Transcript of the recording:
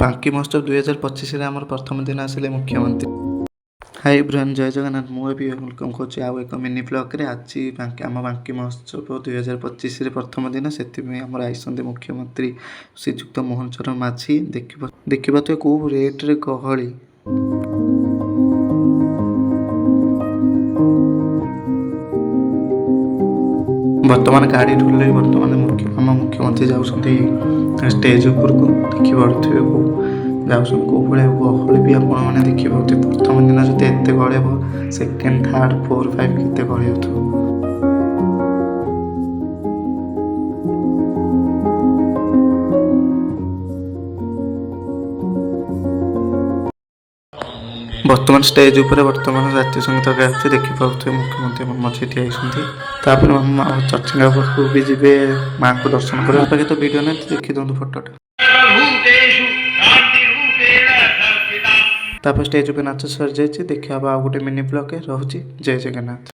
ବାଙ୍କି ମହୋତ୍ସବ 2025ରେ ଆମର ପ୍ରଥମ ଦିନ ଆସିଲେ ମୁଖ୍ୟମନ୍ତ୍ରୀ। ହାଇ ଏଭ୍ରିୱାନ୍, ଜୟ ଜଗନ୍ନାଥ। ମୁଁ ଏବେ ୱେଲକମ୍ କରୁଛି ଆଉ ଏକ ମିନି ବ୍ଲଗ୍ରେ। ଆଜି ଆମ ବାଙ୍କି ମହୋତ୍ସବ 2025ରେ ପ୍ରଥମ ଦିନ, ସେଥିପାଇଁ ଆମର ଆସିଛନ୍ତି ମୁଖ୍ୟମନ୍ତ୍ରୀ ଶ୍ରୀଯୁକ୍ତ ମୋହନ ଚରଣ ମାଝୀ। ଦେଖିପାରୁଥିବେ କେଉଁ ରେଟ୍ରେ ଗହଳି। ବର୍ତ୍ତମାନ ଗାଡ଼ି ଠୁଲେ ବର୍ତ୍ତମାନ ଆମ ମୁଖ୍ୟମନ୍ତ୍ରୀ ଯାଉଛନ୍ତି ଷ୍ଟେଜ୍ ଉପରକୁ। ଦେଖିପାରୁଥିବେ ଯାଉଛନ୍ତି କେଉଁ ଭଳିଆ ଗହଳି ବି ଆପଣମାନେ ଦେଖିପାରୁଥିବେ। ପ୍ରଥମ ଦିନ ଯଦି ଏତେ ଗହଳି ହେବ, ସେକେଣ୍ଡ, ଥାର୍ଡ଼, 4, 5 କେତେ ଗହଳି ହେଉଥିବ। ବର୍ତ୍ତମାନ ଷ୍ଟେଜ୍ ଉପରେ ଜାତୀୟ ସଙ୍ଗୀତ ଗାଉଛି। ଦେଖିପାରୁଥିବେ ମୁଖ୍ୟମନ୍ତ୍ରୀ ଆମ ମଝିରେ ଠିଆ ହେଇଛନ୍ତି। ତାପରେ ଚର୍ଚ୍ଚିଙ୍କା ପାଖକୁ ବି ଯିବେ ମାଆଙ୍କୁ ଦର୍ଶନ କରିବା। ପାଖେ ତ ଭିଡ଼ିଓ ନାହିଁ, ଦେଖିଦିଅନ୍ତୁ ଫଟୋଟା। ତାପରେ ଷ୍ଟେଜ୍ ଉପରେ ନାଚ ସରିଯାଇଛି। ଦେଖିବା ଆଉ ଗୋଟେ ମିନି ବ୍ଲଗ୍ରେ ରହୁଛି। ଜୟ ଜଗନ୍ନାଥ।